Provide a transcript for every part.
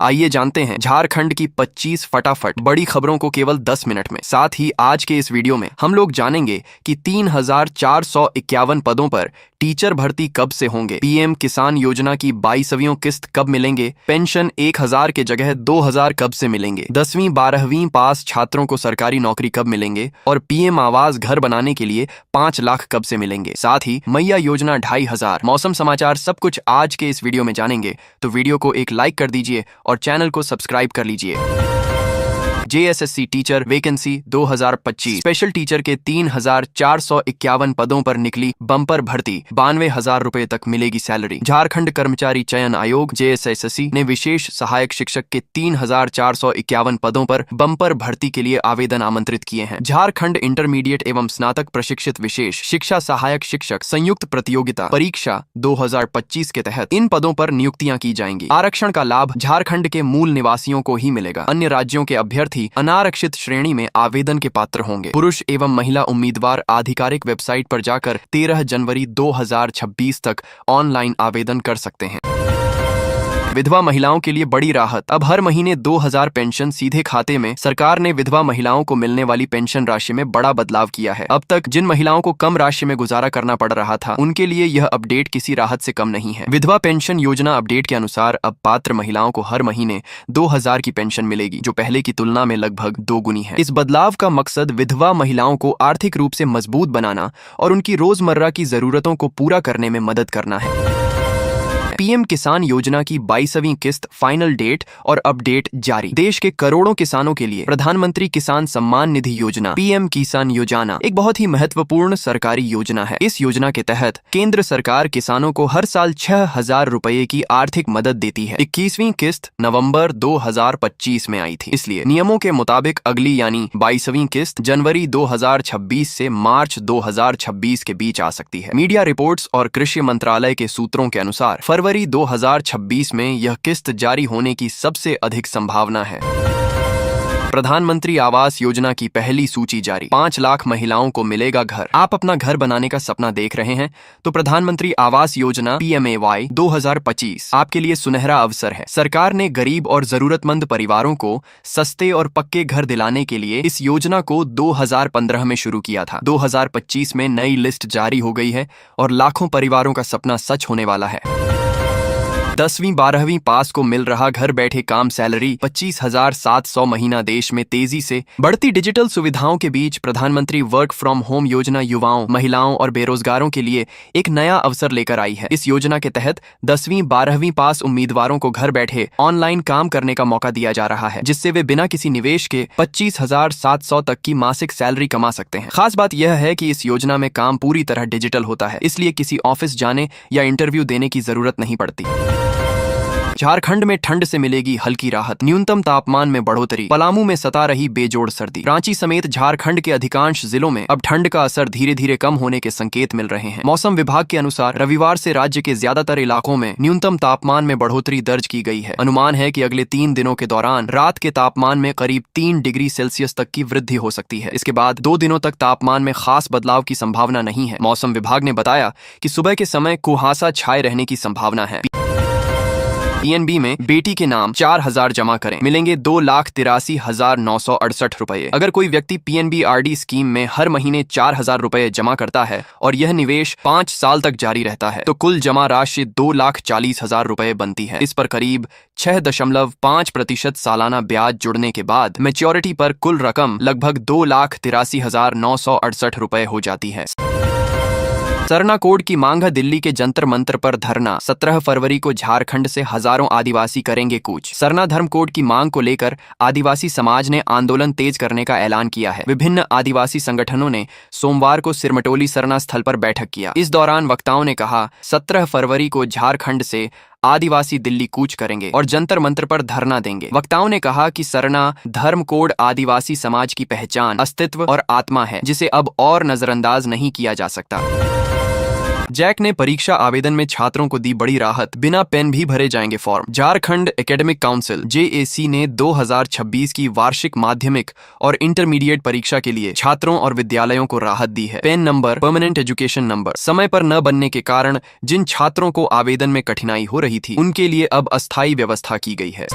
आइए जानते हैं झारखंड की 25 फटाफट बड़ी खबरों को केवल 10 मिनट में। साथ ही आज के इस वीडियो में हम लोग जानेंगे कि 3,451 पदों पर टीचर भर्ती कब से होंगे, पीएम किसान योजना की 22वीं किस्त कब मिलेंगे, पेंशन 1,000 के जगह 2,000 कब से मिलेंगे, 10वीं 12वीं पास छात्रों को सरकारी नौकरी कब मिलेंगे और पीएम आवास घर बनाने के लिए 5 लाख कब से मिलेंगे। साथ ही मैया योजना 2,500, मौसम समाचार, सब कुछ आज के इस वीडियो में जानेंगे। तो वीडियो को एक लाइक कर दीजिए और चैनल को सब्सक्राइब कर लीजिए। JSSC teacher vacancy 2025 special teacher के 3,451 पदों पर निकली बम्पर भर्ती, 92,000 रुपए तक मिलेगी सैलरी। झारखंड कर्मचारी चयन आयोग जेएसएससी ने विशेष सहायक शिक्षक के 3,451 पदों पर बम्पर भर्ती के लिए आवेदन आमंत्रित किए हैं। झारखंड इंटरमीडिएट एवं स्नातक प्रशिक्षित विशेष शिक्षा सहायक शिक्षक संयुक्त प्रतियोगिता परीक्षा 2025 के तहत इन पदों पर नियुक्तियां की जाएंगी। आरक्षण का लाभ झारखंड के मूल निवासियों को ही मिलेगा। अन्य राज्यों के अभ्यर्थी अनारक्षित श्रेणी में आवेदन के पात्र होंगे। पुरुष एवं महिला उम्मीदवार आधिकारिक वेबसाइट पर जाकर 13 जनवरी 2026 तक ऑनलाइन आवेदन कर सकते हैं। विधवा महिलाओं के लिए बड़ी राहत, अब हर महीने 2,000 पेंशन सीधे खाते में। सरकार ने विधवा महिलाओं को मिलने वाली पेंशन राशि में बड़ा बदलाव किया है। अब तक जिन महिलाओं को कम राशि में गुजारा करना पड़ रहा था, उनके लिए यह अपडेट किसी राहत से कम नहीं है। विधवा पेंशन योजना अपडेट के अनुसार अब पात्र महिलाओं को हर महीने 2,000 की पेंशन मिलेगी, जो पहले की तुलना में लगभग 2 गुनी है। इस बदलाव का मकसद विधवा महिलाओं को आर्थिक रूप से मजबूत बनाना और उनकी रोजमर्रा की जरूरतों को पूरा करने में मदद करना है। पीएम किसान योजना की 22वीं किस्त फाइनल डेट और अपडेट जारी। देश के करोड़ों किसानों के लिए प्रधानमंत्री किसान सम्मान निधि योजना पीएम किसान योजना एक बहुत ही महत्वपूर्ण सरकारी योजना है। इस योजना के तहत केंद्र सरकार किसानों को हर साल 6,000 रुपए की आर्थिक मदद देती है। 21वीं किस्त नवंबर 2025 में आई थी, इसलिए नियमों के मुताबिक अगली यानी 22वीं किस्त जनवरी 2026 से मार्च 2026 के बीच आ सकती है। मीडिया रिपोर्ट्स और कृषि मंत्रालय के सूत्रों के अनुसार फरवरी 2026 में यह किस्त जारी होने की सबसे अधिक संभावना है। प्रधानमंत्री आवास योजना की पहली सूची जारी, 5 लाख महिलाओं को मिलेगा घर। आप अपना घर बनाने का सपना देख रहे हैं तो प्रधानमंत्री आवास योजना PMAY 2025 आपके लिए सुनहरा अवसर है। सरकार ने गरीब और जरूरतमंद परिवारों को सस्ते और पक्के घर दिलाने के लिए इस योजना को 2015 में शुरू किया था। 2025 में नई लिस्ट जारी हो गई है और लाखों परिवारों का सपना सच होने वाला है। 10वीं 12वीं पास को मिल रहा घर बैठे काम सैलरी, 25,700 महीना। देश में तेजी से बढ़ती डिजिटल सुविधाओं के बीच प्रधानमंत्री वर्क फ्रॉम होम योजना युवाओं, महिलाओं और बेरोजगारों के लिए एक नया अवसर लेकर आई है। इस योजना के तहत 10वीं 12वीं पास उम्मीदवारों को घर बैठे ऑनलाइन काम करने का मौका दिया जा रहा है, जिससे वे बिना किसी निवेश के 25,700 तक की मासिक सैलरी कमा सकते हैं। खास बात यह है कि इस योजना में काम पूरी तरह डिजिटल होता है, इसलिए किसी ऑफिस जाने या इंटरव्यू देने की जरूरत नहीं पड़ती। झारखंड में ठंड से मिलेगी हल्की राहत, न्यूनतम तापमान में बढ़ोतरी, पलामू में सता रही बेजोड़ सर्दी। रांची समेत झारखंड के अधिकांश जिलों में अब ठंड का असर धीरे धीरे कम होने के संकेत मिल रहे हैं। मौसम विभाग के अनुसार रविवार से राज्य के ज्यादातर इलाकों में न्यूनतम तापमान में बढ़ोतरी दर्ज की गई है। अनुमान है कि अगले 3 दिनों के दौरान रात के तापमान में करीब 3 डिग्री सेल्सियस तक की वृद्धि हो सकती है। इसके बाद 2 दिनों तक तापमान में खास बदलाव की संभावना नहीं है। मौसम विभाग ने बताया कि सुबह के समय कुहासा छाए रहने की संभावना है। PNB में बेटी के नाम 4,000 जमा करें, मिलेंगे 2,83,968 रुपए। अगर कोई व्यक्ति PNB RD स्कीम में हर महीने 4,000 रुपए जमा करता है और यह निवेश 5 साल तक जारी रहता है तो कुल जमा राशि 2,40,000 रुपए बनती है। इस पर करीब 6.5% सालाना ब्याज जुड़ने के बाद मैच्योरिटी पर कुल रकम लगभग 2,83,968 रुपए हो जाती है। सरना कोड की मांग है, दिल्ली के जंतर मंतर पर धरना। 17 फरवरी को झारखंड से हजारों आदिवासी करेंगे कूच। सरना धर्म कोड की मांग को लेकर आदिवासी समाज ने आंदोलन तेज करने का ऐलान किया है। विभिन्न आदिवासी संगठनों ने सोमवार को सिरमटोली सरना स्थल पर बैठक किया। इस दौरान वक्ताओं ने कहा 17 फरवरी को झारखंड से आदिवासी दिल्ली कूच करेंगे और जंतर मंतर पर धरना देंगे। वक्ताओं ने कहा कि सरना धर्म कोड आदिवासी समाज की पहचान, अस्तित्व और आत्मा है, जिसे अब और नजरअंदाज नहीं किया जा सकता। जैक ने परीक्षा आवेदन में छात्रों को दी बड़ी राहत, बिना पेन भी भरे जाएंगे form. Jharkhand academic council JAC ने 2026 की वार्षिक माध्यमिक और इंटरमीडिएट परीक्षा के लिए छात्रों और विद्यालयों को राहत दी है। PAN number, permanent education number समय पर न बनने के कारण जिन छात्रों को आवेदन में कठिनाई हो रही थी, उनके लिए अब अस्थायी व्यवस्था की गई है।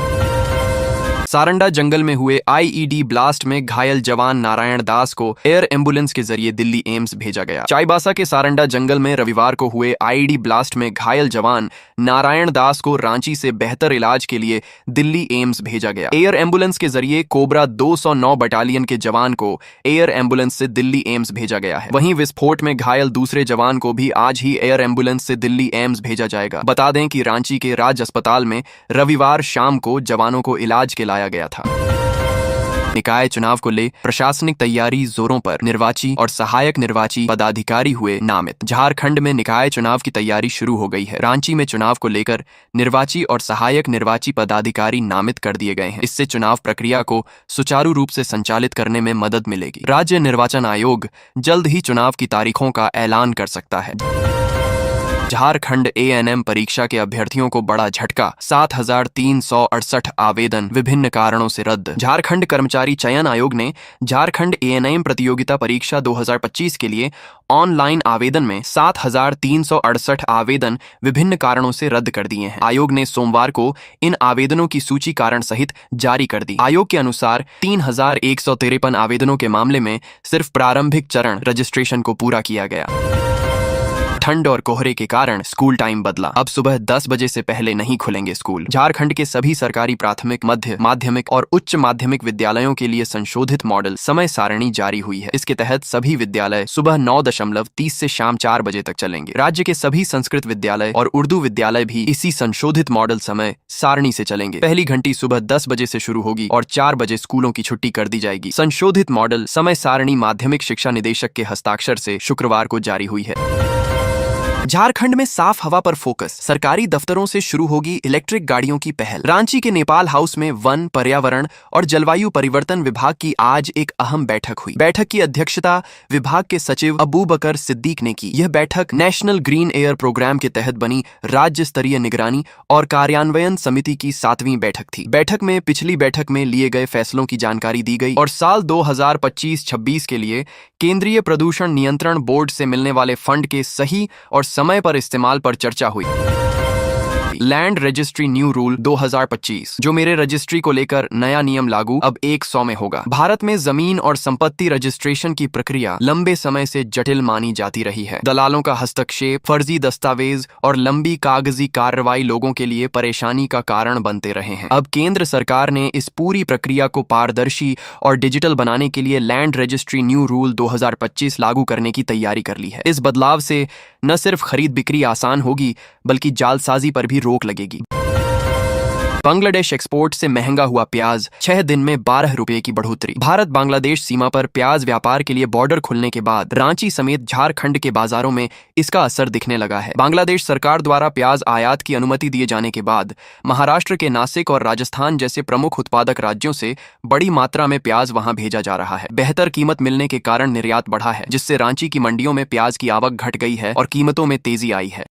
सारंडा जंगल में हुए आईईडी ब्लास्ट में घायल जवान नारायण दास को एयर एम्बुलेंस के जरिए दिल्ली एम्स भेजा गया। चाईबासा के सारंडा जंगल में रविवार को हुए आईईडी ब्लास्ट में घायल जवान नारायण दास को रांची से बेहतर इलाज के लिए दिल्ली एम्स भेजा गया। एयर एम्बुलेंस के जरिए कोबरा 209 बटालियन के जवान को एयर एम्बुलेंस से दिल्ली एम्स भेजा गया है। वहीं विस्फोट में घायल दूसरे जवान को भी आज ही एयर एम्बुलेंस से दिल्ली एम्स भेजा जाएगा। बता दें कि रांची के राज अस्पताल में रविवार शाम को जवानों को इलाज के गया था। निकाय चुनाव को ले प्रशासनिक तैयारी जोरों पर, निर्वाची और सहायक निर्वाची पदाधिकारी हुए नामित। झारखंड में निकाय चुनाव की तैयारी शुरू हो गई है। रांची में चुनाव को लेकर निर्वाची और सहायक निर्वाची पदाधिकारी नामित कर दिए गए हैं। इससे चुनाव प्रक्रिया को सुचारू रूप से संचालित करने में मदद मिलेगी। राज्य निर्वाचन आयोग जल्द ही चुनाव की तारीखों का ऐलान कर सकता है। झारखंड एएनएम परीक्षा के अभ्यर्थियों को बड़ा झटका, 7,368 आवेदन विभिन्न कारणों से रद्द। झारखंड कर्मचारी चयन आयोग ने झारखंड एएनएम प्रतियोगिता परीक्षा 2025 के लिए ऑनलाइन आवेदन में 7,368 आवेदन विभिन्न कारणों से रद्द कर दिए हैं। आयोग ने सोमवार को इन आवेदनों की सूची कारण सहित जारी कर दी। आयोग के अनुसार 3,153 आवेदनों के मामले में सिर्फ प्रारंभिक चरण रजिस्ट्रेशन को पूरा किया गया। ठंड और कोहरे के कारण स्कूल टाइम बदला। अब सुबह 10 बजे से पहले नहीं खुलेंगे स्कूल। झारखंड के सभी सरकारी प्राथमिक, मध्य माध्यमिक और उच्च माध्यमिक विद्यालयों के लिए संशोधित मॉडल समय सारणी जारी हुई है। इसके तहत सभी विद्यालय सुबह 9:30 से शाम 4 बजे तक चलेंगे। राज्य के सभी संस्कृत विद्यालय और उर्दू विद्यालय भी इसी संशोधित मॉडल समय सारणी से चलेंगे। पहली घंटी सुबह 10 बजे से शुरू होगी और 4 बजे स्कूलों की छुट्टी कर दी जाएगी। संशोधित मॉडल समय सारणी माध्यमिक शिक्षा निदेशक के हस्ताक्षर से शुक्रवार को जारी हुई है। झारखंड में साफ हवा पर फोकस, सरकारी दफ्तरों से शुरू होगी इलेक्ट्रिक गाड़ियों की पहल। रांची के नेपाल हाउस में वन, पर्यावरण और जलवायु परिवर्तन विभाग की आज एक अहम बैठक हुई। बैठक की अध्यक्षता विभाग के सचिव अबूबकर सिद्दीक ने की। यह बैठक नेशनल ग्रीन एयर प्रोग्राम के तहत बनी राज्य स्तरीय निगरानी और कार्यान्वयन समिति की 7वीं बैठक थी। बैठक में पिछली बैठक में लिए गए फैसलों की जानकारी दी गई और साल 2025-26 के लिए केंद्रीय प्रदूषण नियंत्रण बोर्ड से मिलने वाले फंड के सही और समय पर इस्तेमाल पर चर्चा हुई। लैंड रजिस्ट्री न्यू रूल 2025, जो मेरे रजिस्ट्री को लेकर नया नियम लागू अब 100 में होगा। भारत में जमीन और संपत्ति रजिस्ट्रेशन की प्रक्रिया लंबे समय से जटिल मानी जाती रही है। दलालों का हस्तक्षेप, फर्जी दस्तावेज और लंबी कागजी कार्रवाई लोगों के लिए परेशानी का कारण बनते रहे हैं। अब केंद्र सरकार ने इस पूरी प्रक्रिया को पारदर्शी और डिजिटल बनाने के लिए लैंड रजिस्ट्री न्यू रूल 2025 लागू करने की तैयारी कर ली है। इस बदलाव से न सिर्फ खरीद बिक्री आसान होगी, बल्कि जालसाजी पर भी रोक लगेगी। बांग्लादेश एक्सपोर्ट से महंगा हुआ प्याज, 6 दिन में 12 रुपए की बढ़ोतरी। भारत बांग्लादेश सीमा पर प्याज व्यापार के लिए बॉर्डर खुलने के बाद रांची समेत झारखंड के बाजारों में इसका असर दिखने लगा है। बांग्लादेश सरकार द्वारा प्याज आयात की अनुमति दिए जाने के बाद महाराष्ट्र के नासिक और राजस्थान जैसे प्रमुख उत्पादक राज्यों से बड़ी मात्रा में प्याज वहां भेजा जा रहा है। बेहतर कीमत मिलने के कारण निर्यात बढ़ा है, जिससे रांची की मंडियों में प्याज की आवक घट गई है और कीमतों में तेजी आई है।